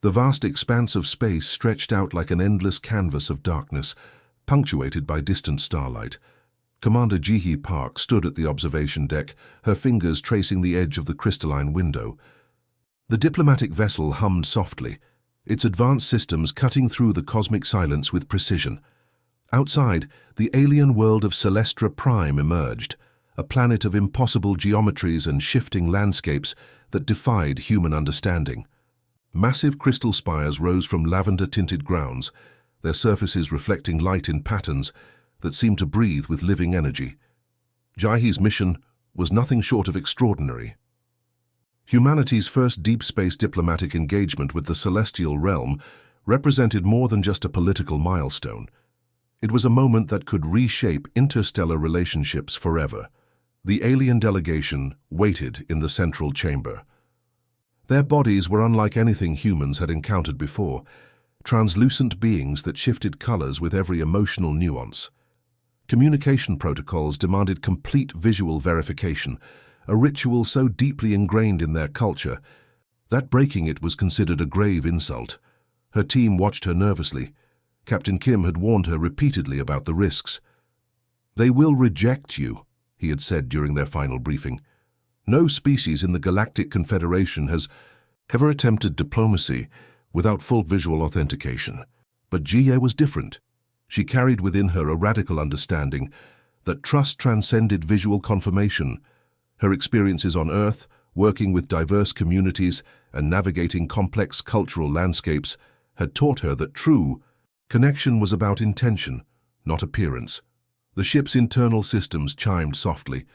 The vast expanse of space stretched out like an endless canvas of darkness, punctuated by distant starlight. Commander Ji-hee Park stood at the observation deck, her fingers tracing the edge of the crystalline window. The diplomatic vessel hummed softly, its advanced systems cutting through the cosmic silence with precision. Outside, the alien world of Celestra Prime emerged, a planet of impossible geometries and shifting landscapes that defied human understanding. Massive crystal spires rose from lavender-tinted grounds, their surfaces reflecting light in patterns that seemed to breathe with living energy. Ji-hee's mission was nothing short of extraordinary. Humanity's first deep space diplomatic engagement with the celestial realm represented more than just a political milestone. It was a moment that could reshape interstellar relationships forever. The alien delegation waited in the central chamber. Their bodies were unlike anything humans had encountered before, translucent beings that shifted colors with every emotional nuance. Communication protocols demanded complete visual verification, a ritual so deeply ingrained in their culture that breaking it was considered a grave insult. Her team watched her nervously. Captain Kim had warned her repeatedly about the risks. "They will reject you," he had said during their final briefing. "No species in the Galactic Confederation has ever attempted diplomacy without full visual authentication." But Ji-hee was different. She carried within her a radical understanding that trust transcended visual confirmation. Her experiences on Earth, working with diverse communities and navigating complex cultural landscapes, had taught her that true connection was about intention, not appearance. The ship's internal systems chimed softly.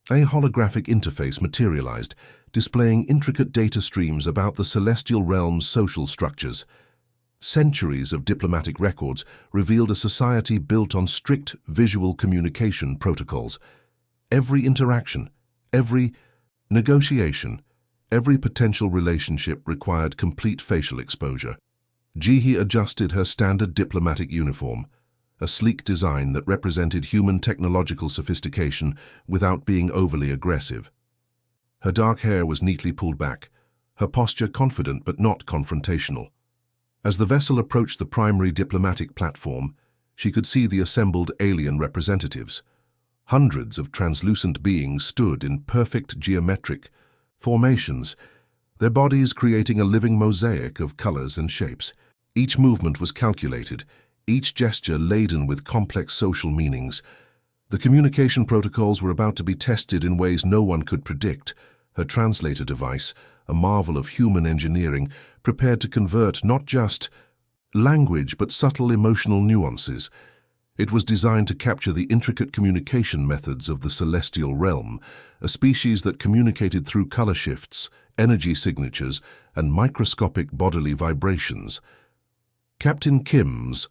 A holographic interface materialized, displaying intricate data streams about the celestial realm's social structures. Centuries of diplomatic records revealed a society built on strict visual communication protocols. Every interaction, every negotiation, every potential relationship required complete facial exposure. Ji-hee adjusted her standard diplomatic uniform, a sleek design that represented human technological sophistication without being overly aggressive. Her dark hair was neatly pulled back, her posture confident but not confrontational. As the vessel approached the primary diplomatic platform, she could see the assembled alien representatives. Hundreds of translucent beings stood in perfect geometric formations, their bodies creating a living mosaic of colors and shapes. Each movement was calculated, each gesture laden with complex social meanings. The communication protocols were about to be tested in ways no one could predict. Her translator device, a marvel of human engineering, prepared to convert not just language but subtle emotional nuances. It was designed to capture the intricate communication methods of the celestial realm, a species that communicated through color shifts, energy signatures, and microscopic bodily vibrations. Captain Kim's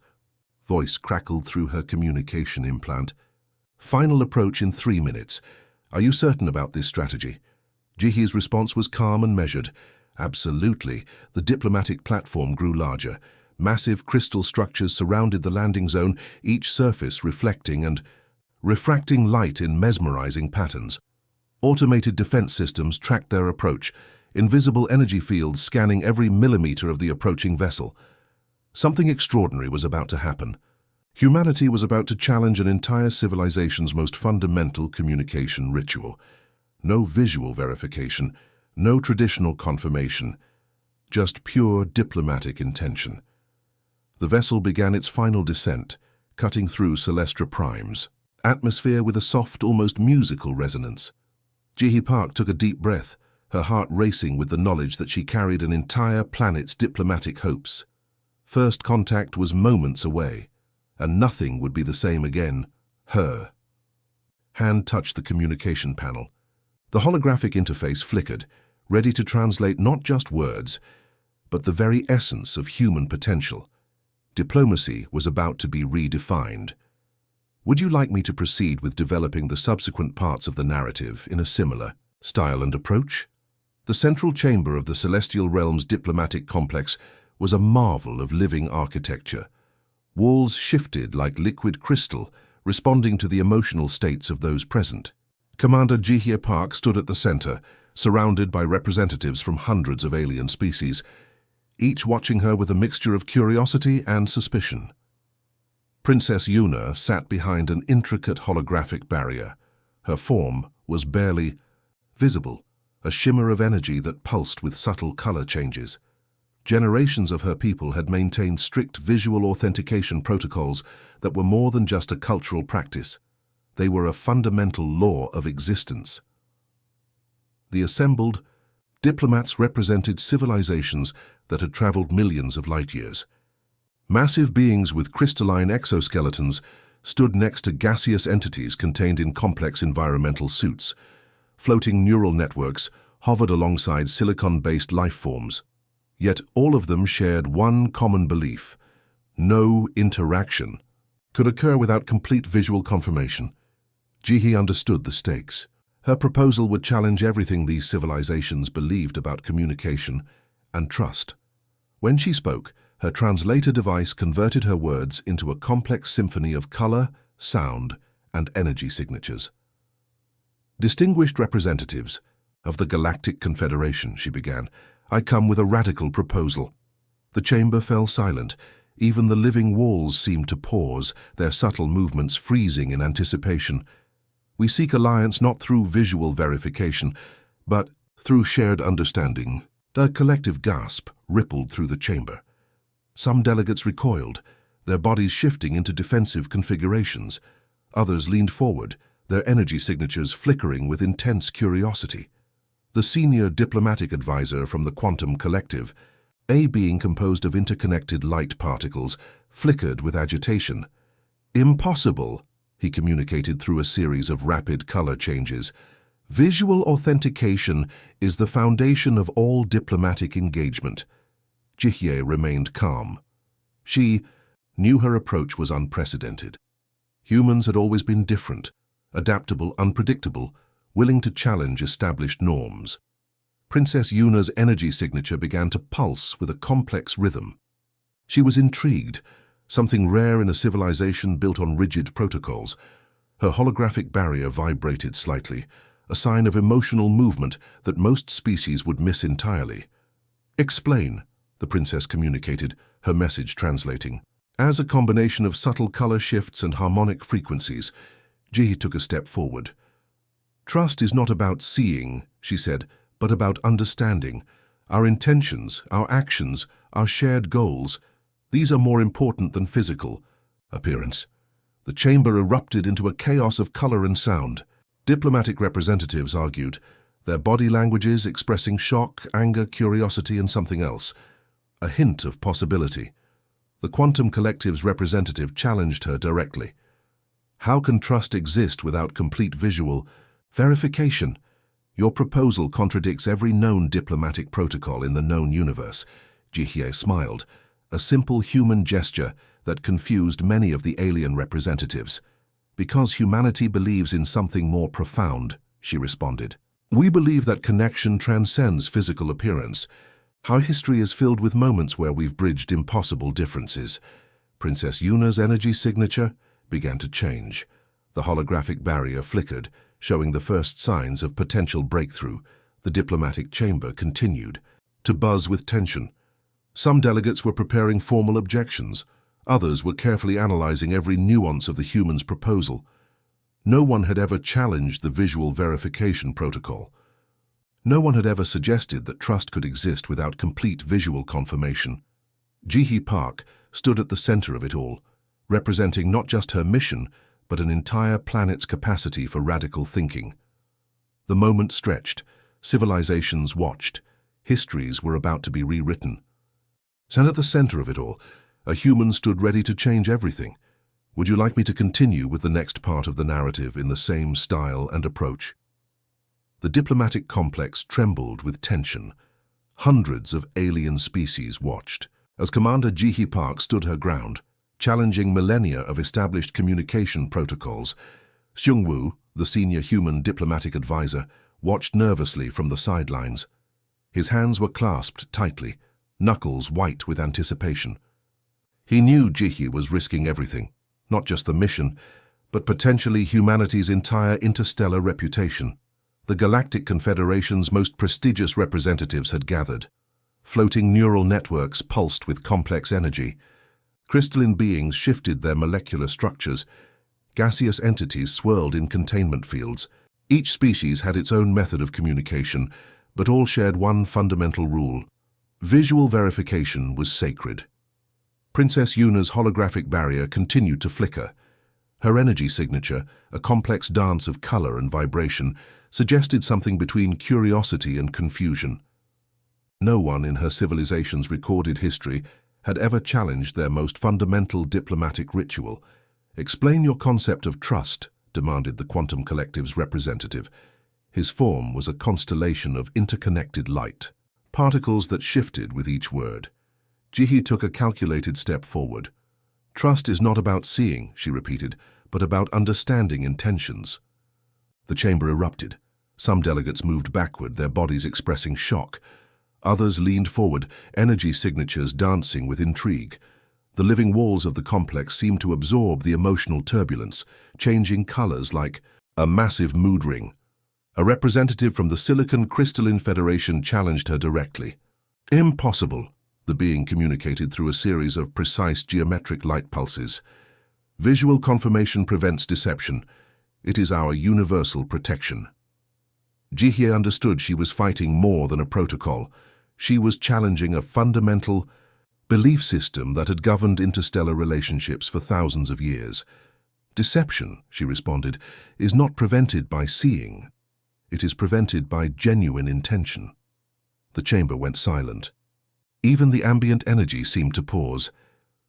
voice crackled through her communication implant. "Final approach in 3 minutes. Are you certain about this strategy?" Ji-hee's response was calm and measured. "Absolutely." The diplomatic platform grew larger. Massive crystal structures surrounded the landing zone, each surface reflecting and refracting light in mesmerizing patterns. Automated defense systems tracked their approach, invisible energy fields scanning every millimeter of the approaching vessel. Something extraordinary was about to happen. Humanity was about to challenge an entire civilization's most fundamental communication ritual. No visual verification, no traditional confirmation, just pure diplomatic intention. The vessel began its final descent, cutting through Celestra Prime's atmosphere with a soft, almost musical resonance. Ji-hee Park took a deep breath, her heart racing with the knowledge that she carried an entire planet's diplomatic hopes. First contact was moments away, and nothing would be the same again. Her hand touched the communication panel. The holographic interface flickered, ready to translate not just words, but the very essence of human potential. Diplomacy was about to be redefined. Would you like me to proceed with developing the subsequent parts of the narrative in a similar style and approach? The central chamber of the Celestial Realm's diplomatic complex was a marvel of living architecture. Walls shifted like liquid crystal, responding to the emotional states of those present. Commander Ji-hee Park stood at the center, surrounded by representatives from hundreds of alien species. each watching her with a mixture of curiosity and suspicion. Princess Yuna sat behind an intricate holographic barrier. Her form was barely visible, a shimmer of energy that pulsed with subtle color changes. Generations of her people had maintained strict visual authentication protocols that were more than just a cultural practice. They were a fundamental law of existence. The assembled diplomats represented civilizations that had traveled millions of light years. Massive beings with crystalline exoskeletons stood next to gaseous entities contained in complex environmental suits. Floating neural networks hovered alongside silicon-based life forms. Yet all of them shared one common belief: no interaction could occur without complete visual confirmation. Jihi understood the stakes. Her proposal would challenge everything these civilizations believed about communication and trust. When she spoke, her translator device converted her words into a complex symphony of color, sound, and energy signatures. "Distinguished representatives of the Galactic Confederation," she began, "I come with a radical proposal." The chamber fell silent. Even the living walls seemed to pause, their subtle movements freezing in anticipation. "We seek alliance not through visual verification, but through shared understanding." A collective gasp rippled through the chamber. Some delegates recoiled, their bodies shifting into defensive configurations. Others leaned forward, their energy signatures flickering with intense curiosity. The senior diplomatic advisor from the Quantum Collective, a being composed of interconnected light particles, flickered with agitation. "Impossible," he communicated through a series of rapid color changes. "Visual authentication is the foundation of all diplomatic engagement." Jihyue remained calm. She knew her approach was unprecedented. Humans had always been different, adaptable, unpredictable, willing to challenge established norms. Princess Yuna's energy signature began to pulse with a complex rhythm. She was intrigued, something rare in a civilization built on rigid protocols. Her holographic barrier vibrated slightly, a sign of emotional movement that most species would miss entirely. "Explain," the princess communicated, her message translating. As a combination of subtle color shifts and harmonic frequencies, Ji took a step forward. "Trust is not about seeing," she said, "but about understanding. Our intentions, our actions, our shared goals, these are more important than physical appearance." The chamber erupted into a chaos of color and sound. Diplomatic representatives argued, their body languages expressing shock, anger, curiosity, and something else, a hint of possibility. The Quantum Collective's representative challenged her directly. "How can trust exist without complete visual verification? Your proposal contradicts every known diplomatic protocol in the known universe." Jihyue smiled, a simple human gesture that confused many of the alien representatives. "Because humanity believes in something more profound," she responded. "We believe that connection transcends physical appearance. Our history is filled with moments where we've bridged impossible differences." Princess Yuna's energy signature began to change. The holographic barrier flickered, showing the first signs of potential breakthrough. The diplomatic chamber continued to buzz with tension. Some delegates were preparing formal objections. Others were carefully analyzing every nuance of the human's proposal. No one had ever challenged the visual verification protocol. No one had ever suggested that trust could exist without complete visual confirmation. Jihi Park stood at the center of it all, representing not just her mission, but an entire planet's capacity for radical thinking. The moment stretched, civilizations watched, histories were about to be rewritten. And at the center of it all, a human stood ready to change everything. "Would you like me to continue with the next part of the narrative in the same style and approach?" The diplomatic complex trembled with tension. Hundreds of alien species watched as Commander Jihi Park stood her ground, challenging millennia of established communication protocols. Xiongwu, the senior human diplomatic advisor, watched nervously from the sidelines. His hands were clasped tightly, knuckles white with anticipation. He knew Jihi was risking everything, not just the mission, but potentially humanity's entire interstellar reputation. The Galactic Confederation's most prestigious representatives had gathered. Floating neural networks pulsed with complex energy. Crystalline beings shifted their molecular structures. Gaseous entities swirled in containment fields. Each species had its own method of communication, but all shared one fundamental rule. Visual verification was sacred. Princess Yuna's holographic barrier continued to flicker. Her energy signature, a complex dance of color and vibration, suggested something between curiosity and confusion. No one in her civilization's recorded history had ever challenged their most fundamental diplomatic ritual. "Explain your concept of trust," demanded the Quantum Collective's representative. His form was a constellation of interconnected light, particles that shifted with each word. Jihi took a calculated step forward. "Trust is not about seeing," she repeated, "but about understanding intentions." The chamber erupted. Some delegates moved backward, their bodies expressing shock. Others leaned forward, energy signatures dancing with intrigue. The living walls of the complex seemed to absorb the emotional turbulence, changing colors like a massive mood ring. A representative from the Silicon Crystalline Federation challenged her directly. "Impossible," the being communicated through a series of precise geometric light pulses. "Visual confirmation prevents deception. It is our universal protection." Jihe understood she was fighting more than a protocol. She was challenging a fundamental belief system that had governed interstellar relationships for thousands of years. "Deception," she responded, "is not prevented by seeing. It is prevented by genuine intention." The chamber went silent. Even the ambient energy seemed to pause.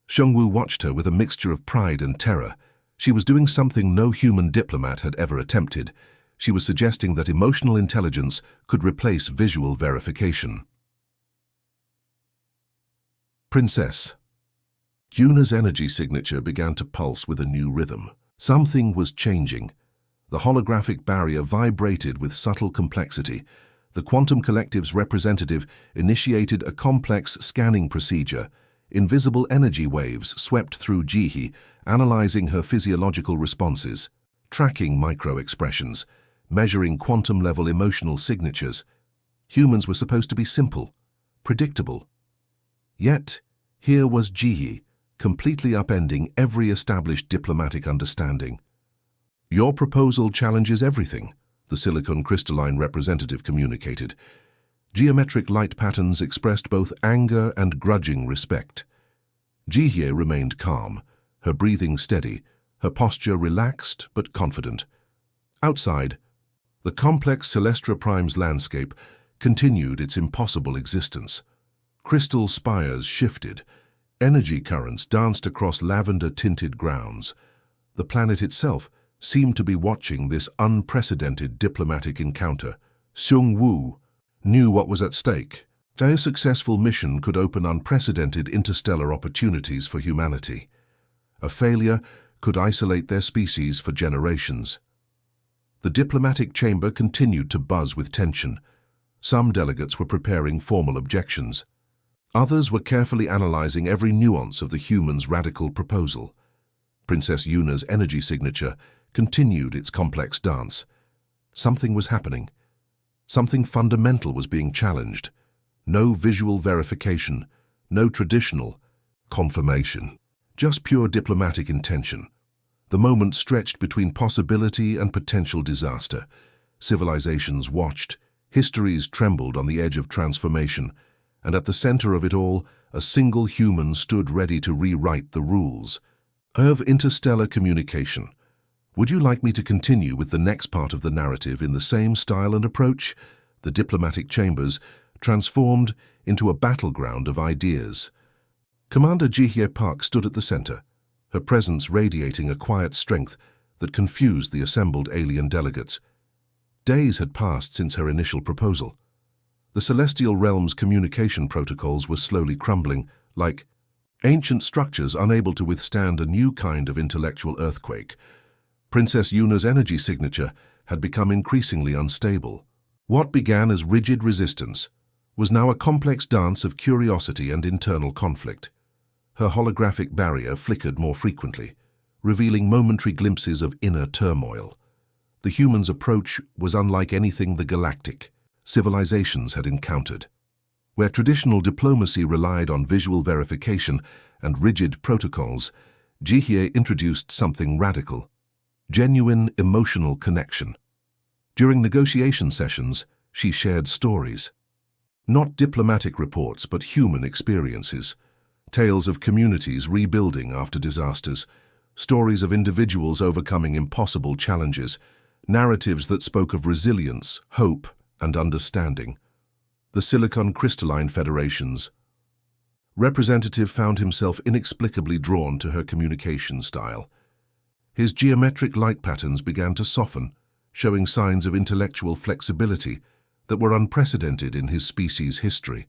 Xiongwu watched her with a mixture of pride and terror. She was doing something no human diplomat had ever attempted. She was suggesting that emotional intelligence could replace visual verification. Princess. Yuna's energy signature began to pulse with a new rhythm. Something was changing. The holographic barrier vibrated with subtle complexity. The Quantum Collective's representative initiated a complex scanning procedure. Invisible energy waves swept through Jihe, analyzing her physiological responses, tracking micro-expressions, measuring quantum-level emotional signatures. Humans were supposed to be simple, predictable. Yet, here was Jihe, completely upending every established diplomatic understanding. "Your proposal challenges everything," the Silicon Crystalline representative communicated. Geometric light patterns expressed both anger and grudging respect. Jihe remained calm, her breathing steady, her posture relaxed but confident. Outside, the complex Celestra Prime's landscape continued its impossible existence. Crystal spires shifted. Energy currents danced across lavender-tinted grounds. The planet itself seemed to be watching this unprecedented diplomatic encounter. Xiongwu knew what was at stake. Their successful mission could open unprecedented interstellar opportunities for humanity. A failure could isolate their species for generations. The diplomatic chamber continued to buzz with tension. Some delegates were preparing formal objections. Others were carefully analyzing every nuance of the humans' radical proposal. Princess Yuna's energy signature continued its complex dance. Something was happening. Something fundamental was being challenged. No visual verification, no traditional confirmation, just pure diplomatic intention. The moment stretched between possibility and potential disaster. Civilizations watched, histories trembled on the edge of transformation, and at the center of it all, a single human stood ready to rewrite the rules of interstellar communication. Would you like me to continue with the next part of the narrative in the same style and approach? The diplomatic chambers transformed into a battleground of ideas. Commander Jihe Park stood at the center, her presence radiating a quiet strength that confused the assembled alien delegates. Days had passed since her initial proposal. The celestial realm's communication protocols were slowly crumbling, like ancient structures unable to withstand a new kind of intellectual earthquake. Princess Yuna's energy signature had become increasingly unstable. What began as rigid resistance was now a complex dance of curiosity and internal conflict. Her holographic barrier flickered more frequently, revealing momentary glimpses of inner turmoil. The human's approach was unlike anything the galactic civilizations had encountered. Where traditional diplomacy relied on visual verification and rigid protocols, Jihye introduced something radical: genuine emotional connection. During negotiation sessions, she shared stories. Not diplomatic reports, but human experiences. Tales of communities rebuilding after disasters, stories of individuals overcoming impossible challenges, narratives that spoke of resilience, hope, and understanding. The Silicon Crystalline Federation's representative found himself inexplicably drawn to her communication style. His geometric light patterns began to soften, showing signs of intellectual flexibility that were unprecedented in his species' history.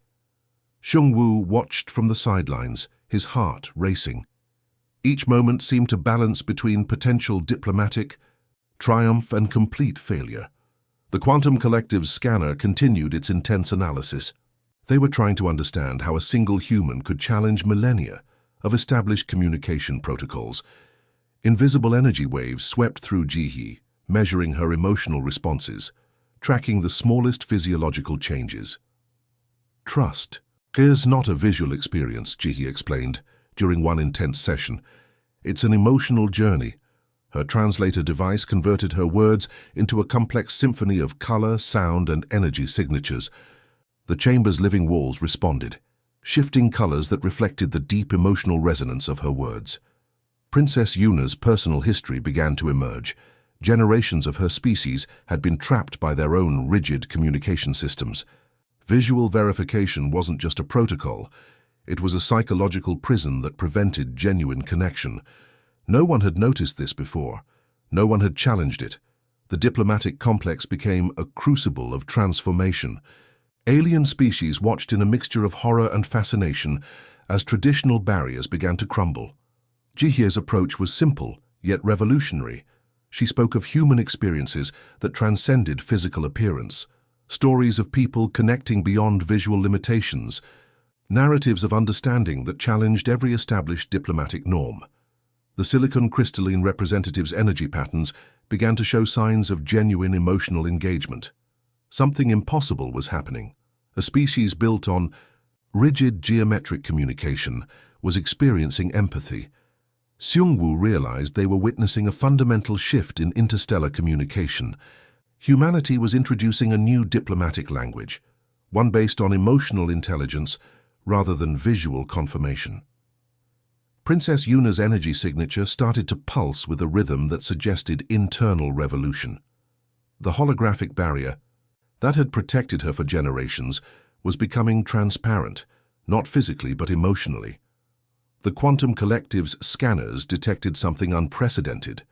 Xiongwu watched from the sidelines, his heart racing. Each moment seemed to balance between potential diplomatic triumph and complete failure. The Quantum Collective's scanner continued its intense analysis. They were trying to understand how a single human could challenge millennia of established communication protocols. Invisible energy waves swept through Jihye, measuring her emotional responses, tracking the smallest physiological changes. Trust is not a visual experience, Jihye explained during one intense session. It's an emotional journey. Her translator device converted her words into a complex symphony of color, sound, and energy signatures. The chamber's living walls responded, shifting colors that reflected the deep emotional resonance of her words. Princess Yuna's personal history began to emerge. Generations of her species had been trapped by their own rigid communication systems. Visual verification wasn't just a protocol, it was a psychological prison that prevented genuine connection. No one had noticed this before. No one had challenged it. The diplomatic complex became a crucible of transformation. Alien species watched in a mixture of horror and fascination as traditional barriers began to crumble. Jihye's approach was simple, yet revolutionary. She spoke of human experiences that transcended physical appearance, stories of people connecting beyond visual limitations, narratives of understanding that challenged every established diplomatic norm. The silicon crystalline representative's energy patterns began to show signs of genuine emotional engagement. Something impossible was happening. A species built on rigid geometric communication was experiencing empathy. Xiongwu realized they were witnessing a fundamental shift in interstellar communication. Humanity was introducing a new diplomatic language, one based on emotional intelligence rather than visual confirmation. Princess Yuna's energy signature started to pulse with a rhythm that suggested internal revolution. The holographic barrier that had protected her for generations was becoming transparent, not physically but emotionally. The Quantum Collective's scanners detected something unprecedented.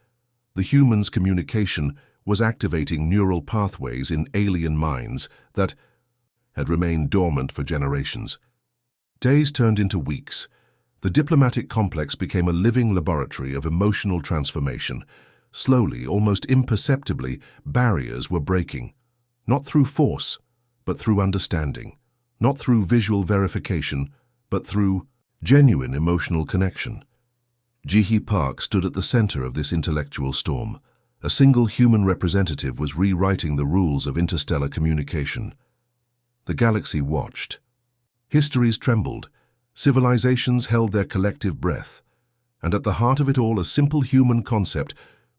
The human's communication was activating neural pathways in alien minds that had remained dormant for generations. Days turned into weeks. The diplomatic complex became a living laboratory of emotional transformation. Slowly, almost imperceptibly, barriers were breaking. Not through force, but through understanding. Not through visual verification, but through genuine emotional connection. Jihye Park stood at the center of this intellectual storm. A single human representative was rewriting the rules of interstellar communication. The galaxy watched. Histories trembled. Civilizations held their collective breath. And at the heart of it all, a simple human concept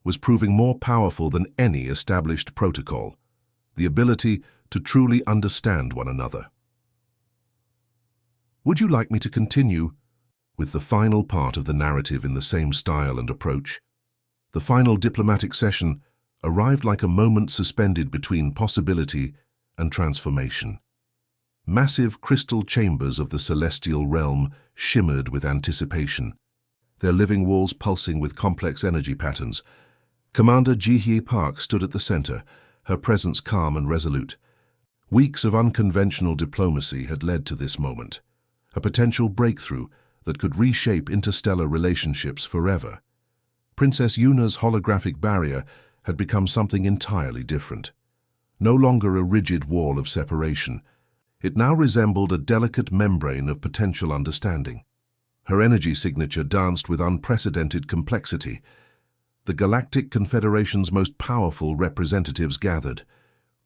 was proving more powerful than any established protocol: the ability to truly understand one another. Would you like me to continue with the final part of the narrative in the same style and approach? The final diplomatic session arrived like a moment suspended between possibility and transformation. Massive crystal chambers of the celestial realm shimmered with anticipation, their living walls pulsing with complex energy patterns. Commander Jihye Park stood at the center, her presence calm and resolute. Weeks of unconventional diplomacy had led to this moment, a potential breakthrough that could reshape interstellar relationships forever. Princess Yuna's holographic barrier had become something entirely different. No longer a rigid wall of separation, it now resembled a delicate membrane of potential understanding. Her energy signature danced with unprecedented complexity. The Galactic Confederation's most powerful representatives gathered: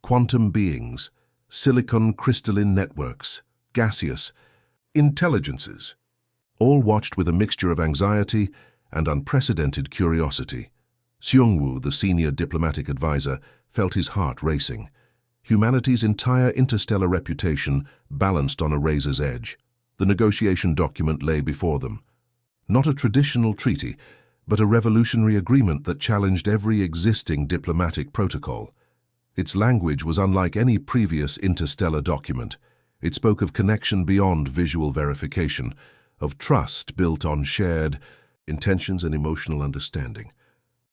quantum beings, silicon crystalline networks, gaseous, intelligences. All watched with a mixture of anxiety and unprecedented curiosity. Seungwoo, the senior diplomatic advisor, felt his heart racing. Humanity's entire interstellar reputation balanced on a razor's edge. The negotiation document lay before them. Not a traditional treaty, but a revolutionary agreement that challenged every existing diplomatic protocol. Its language was unlike any previous interstellar document. It spoke of connection beyond visual verification, of trust built on shared intentions and emotional understanding.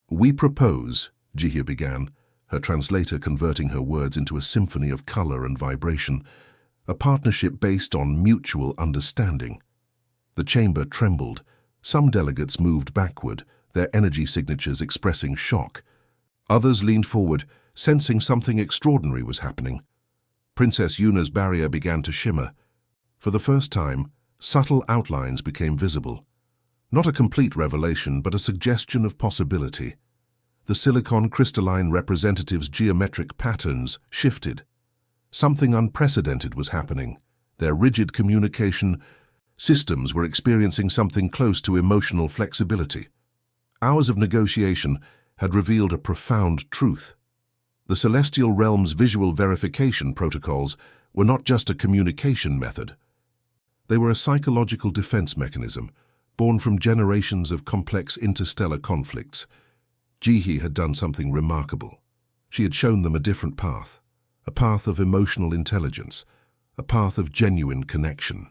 "We propose," Jihye began, her translator converting her words into a symphony of color and vibration, "a partnership based on mutual understanding." The chamber trembled. Some delegates moved backward, their energy signatures expressing shock. Others leaned forward, sensing something extraordinary was happening. Princess Yuna's barrier began to shimmer. For the first time, subtle outlines became visible. Not a complete revelation, but a suggestion of possibility. The silicon crystalline representative's geometric patterns shifted. Something unprecedented was happening. Their rigid communication systems were experiencing something close to emotional flexibility. Hours of negotiation had revealed a profound truth. The celestial realm's visual verification protocols were not just a communication method. They were a psychological defense mechanism, born from generations of complex interstellar conflicts. Jihye had done something remarkable. She had shown them a different path, a path of emotional intelligence, a path of genuine connection.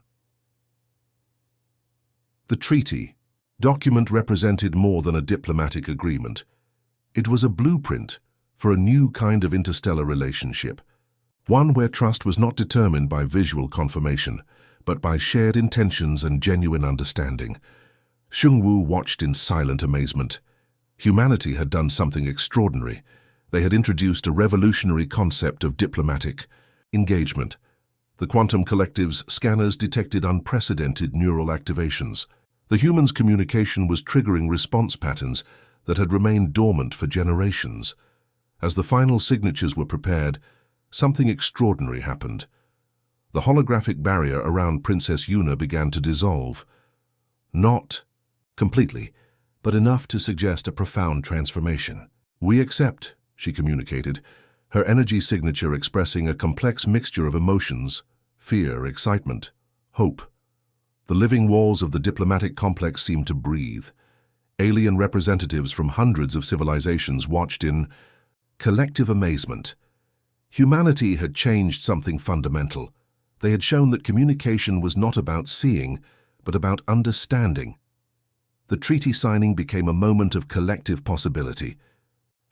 The treaty document represented more than a diplomatic agreement. It was a blueprint for a new kind of interstellar relationship, one where trust was not determined by visual confirmation, but by shared intentions and genuine understanding. Seungwoo watched in silent amazement. Humanity had done something extraordinary. They had introduced a revolutionary concept of diplomatic engagement. The quantum collective's scanners detected unprecedented neural activations. The human's communication was triggering response patterns that had remained dormant for generations. As the final signatures were prepared, something extraordinary happened. The holographic barrier around Princess Yuna began to dissolve. Not completely, but enough to suggest a profound transformation. "We accept," she communicated, her energy signature expressing a complex mixture of emotions: fear, excitement, hope. The living walls of the diplomatic complex seemed to breathe. Alien representatives from hundreds of civilizations watched in collective amazement. Humanity had changed something fundamental. They had shown that communication was not about seeing, but about understanding. The treaty signing became a moment of collective possibility,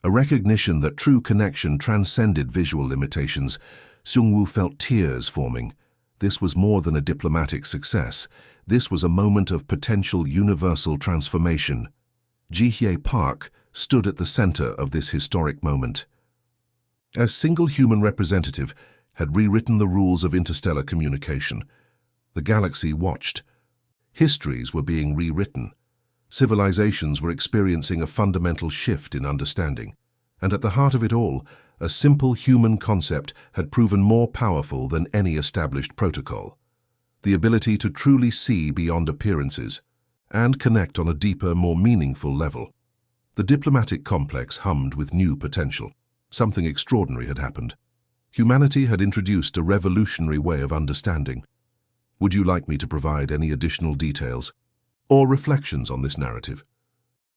a recognition that true connection transcended visual limitations. Seungwoo felt tears forming. This was more than a diplomatic success. This was a moment of potential universal transformation. Jihye Park stood at the center of this historic moment. A single human representative had rewritten the rules of interstellar communication. The galaxy watched. Histories were being rewritten. Civilizations were experiencing a fundamental shift in understanding. And at the heart of it all, a simple human concept had proven more powerful than any established protocol: the ability to truly see beyond appearances and connect on a deeper, more meaningful level. The diplomatic complex hummed with new potential. Something extraordinary had happened. Humanity had introduced a revolutionary way of understanding. Would you like me to provide any additional details or reflections on this narrative?